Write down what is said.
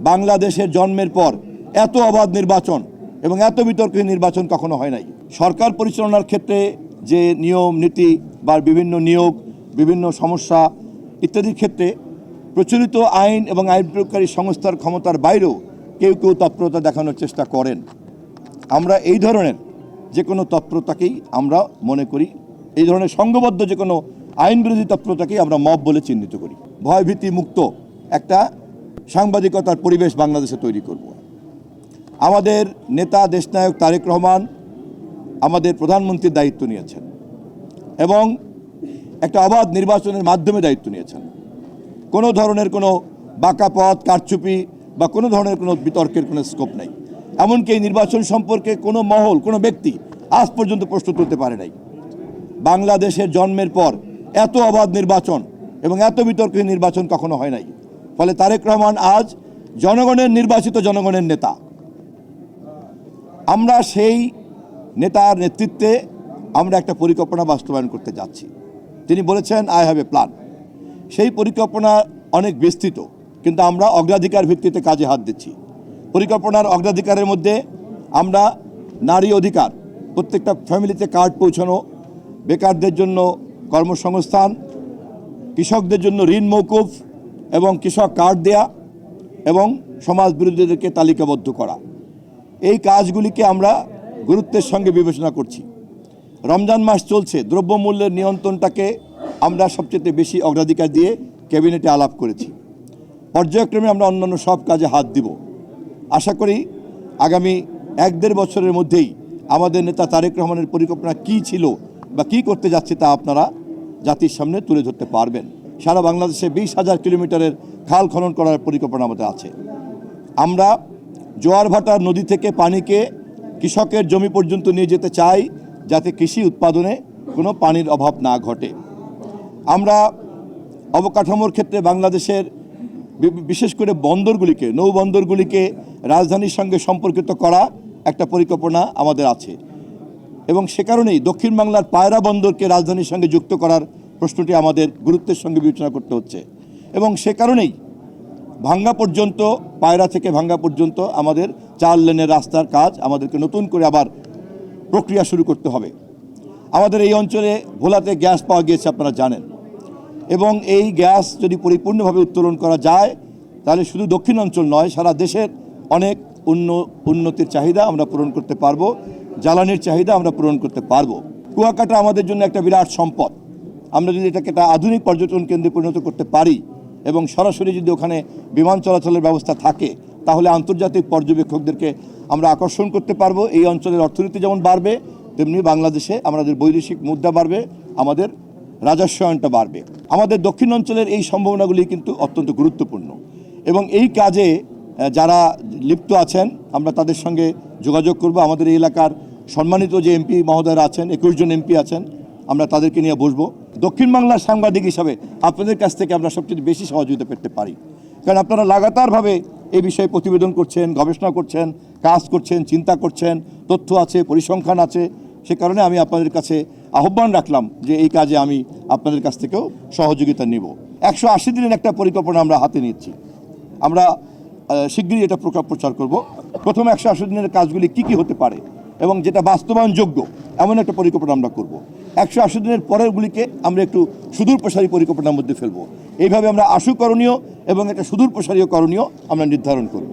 বাংলাদেশের জন্মের পর এত অবাধ নির্বাচন এবং এত বিতর্কিত নির্বাচন কখনো হয় নাই। সরকার পরিচালনার ক্ষেত্রে যে নিয়ম নীতি বা বিভিন্ন নিয়োগ, বিভিন্ন সমস্যা ইত্যাদির ক্ষেত্রে প্রচলিত আইন এবং আইন প্রয়োগকারী সংস্থার ক্ষমতার বাইরেও কেউ কেউ তৎপরতা দেখানোর চেষ্টা করেন। আমরা এই ধরনের যে কোনো তৎপরতাকেই আমরা মনে করি, এই ধরনের সংঘবদ্ধ যে কোনো আইন বিরোধী তৎপরতাকেই আমরা মব বলে চিহ্নিত করি। ভয়ভীতি মুক্ত একটা সাংবাদিকতার পরিবেশ বাংলাদেশে তৈরি করব। আমাদের নেতা দেশনায়ক তারেক রহমান আমাদের প্রধানমন্ত্রীর দায়িত্ব নিয়েছেন এবং একটা অবাধ নির্বাচনের মাধ্যমে দায়িত্ব নিয়েছেন। কোনো ধরনের কোনো বাঁকা পথ, কারচুপি বা কোনো ধরনের কোনো বিতর্কের কোনো স্কোপ নাই। এমনকি এই নির্বাচন সম্পর্কে কোনো মহল, কোনো ব্যক্তি আজ পর্যন্ত প্রশ্ন তুলতে পারে নাই। বাংলাদেশের জন্মের পর এত অবাধ নির্বাচন এবং এত বিতর্কিত নির্বাচন কখনো হয় নাই। ফলে তারেক রহমান আজ জনগণের নির্বাচিত জনগণের নেতা। আমরা সেই নেতার নেতৃত্বে আমরা একটা পরিকল্পনা বাস্তবায়ন করতে যাচ্ছি। তিনি বলেছেন আই হ্যাভ এ প্ল্যান। সেই পরিকল্পনা অনেক বিস্তৃত, কিন্তু আমরা অগ্রাধিকার ভিত্তিতে কাজে হাত দিচ্ছি। পরিকল্পনার অগ্রাধিকারের মধ্যে আমরা নারী অধিকার, প্রত্যেকটা ফ্যামিলিতে কার্ড পৌঁছানো, বেকারদের জন্য কর্মসংস্থান, কৃষকদের জন্য ঋণ মৌকুফ এবং কৃষক কার্ড দেয়া এবং সমাজ বিরোধীদেরকে তালিকাবদ্ধ করা, এই কাজগুলিকে আমরা গুরুত্বের সঙ্গে বিবেচনা করছি। রমজান মাস চলছে, দ্রব্যমূল্যের নিয়ন্ত্রণটাকে আমরা সবচেয়ে বেশি অগ্রাধিকার দিয়ে ক্যাবিনেটে আলাপ করেছি। পর্যায়ক্রমে আমরা অন্যান্য সব কাজে হাত দিব। আশা করি আগামী 1-1.5 বছরের মধ্যেই আমাদের নেতা তারেক রহমানের পরিকল্পনা কী ছিল বা কী করতে যাচ্ছে তা আপনারা জাতির সামনে তুলে ধরতে পারবেন। সারা বাংলাদেশে 20,000 কিলোমিটারের খাল খনন করার পরিকল্পনা আমাদের আছে। আমরা জোয়ার ভাটার নদী থেকে পানিকে কৃষকের জমি পর্যন্ত নিয়ে যেতে চাই, যাতে কৃষি উৎপাদনে কোনো পানির অভাব না ঘটে। আমরা অবকাঠামোর ক্ষেত্রে বাংলাদেশের বিশেষ করে বন্দরগুলিকে, নৌবন্দরগুলিকে রাজধানীর সঙ্গে সম্পর্কিত করা একটা পরিকল্পনা আমাদের আছে এবং সে কারণেই দক্ষিণ বাংলার পায়রা বন্দরকে রাজধানীর সঙ্গে যুক্ত করার প্রশ্নটি আমাদের গুরুত্বের সঙ্গে বিবেচনা করতে হচ্ছে এবং সে কারণেই ভাঙ্গা পর্যন্ত, পায়রা থেকে ভাঙ্গা পর্যন্ত আমাদের 4 লেনের রাস্তার কাজ আমাদেরকে নতুন করে আবার প্রক্রিয়া শুরু করতে হবে। আমাদের এই অঞ্চলে ভোলাতে গ্যাস পাওয়া গিয়েছে, আপনারা জানেন, এবং এই গ্যাস যদি পরিপূর্ণভাবে উত্তোলন করা যায় তাহলে শুধু দক্ষিণ অঞ্চল নয়, সারা দেশের অনেক উন্নতির চাহিদা আমরা পূরণ করতে পারবো, জ্বালানির চাহিদা আমরা পূরণ করতে পারবো। কুয়াকাটা আমাদের জন্য একটা বিরাট সম্পদ। আমরা যদি এটাকে একটা আধুনিক পর্যটন কেন্দ্রে পরিণত করতে পারি এবং সরাসরি যদি ওখানে বিমান চলাচলের ব্যবস্থা থাকে, তাহলে আন্তর্জাতিক পর্যবেক্ষকদেরকে আমরা আকর্ষণ করতে পারবো। এই অঞ্চলের অর্থনীতি যেমন বাড়বে, তেমনি বাংলাদেশে আমাদের বৈদেশিক মুদ্রা বাড়বে, আমাদের রাজস্বায়নটা বাড়বে। আমাদের দক্ষিণ অঞ্চলের এই সম্ভাবনাগুলি কিন্তু অত্যন্ত গুরুত্বপূর্ণ এবং এই কাজে যারা লিপ্ত আছেন আমরা তাদের সঙ্গে যোগাযোগ করব। আমাদের এই এলাকার সম্মানিত যে এমপি মহোদয়রা আছেন, 21 জন এমপি আছেন, আমরা তাদেরকে নিয়ে বসবো। দক্ষিণ বাংলার সাংবাদিক হিসাবে আপনাদের কাছ থেকে আমরা সবচেয়ে বেশি সহযোগিতা পেতে পারি, কারণ আপনারা লাগাতারভাবে এই বিষয়ে প্রতিবেদন করছেন, গবেষণা করছেন, কাজ করছেন, চিন্তা করছেন, তথ্য আছে, পরিসংখ্যান আছে। সে কারণে আমি আপনাদের কাছে আহ্বান রাখলাম যে এই কাজে আমি আপনাদের কাছ থেকেও সহযোগিতা নিব। 180 দিনের একটা পরিকল্পনা আমরা হাতে নিচ্ছি। আমরা শিগগিরই এটা প্রচার করব। প্রথম 180 দিনের কাজগুলি কি কি হতে পারে এবং যেটা বাস্তবায়নযোগ্য এমন একটা পরিকল্পনা আমরা করব। 180 দিনের পরেরগুলিকে আমরা একটু সুদূর প্রসারী পরিকল্পনার মধ্যে ফেলবো। এইভাবে আমরা আশু করণীয় এবং একটা সুদূর প্রসারীয় করণীয় আমরা নির্ধারণ করব।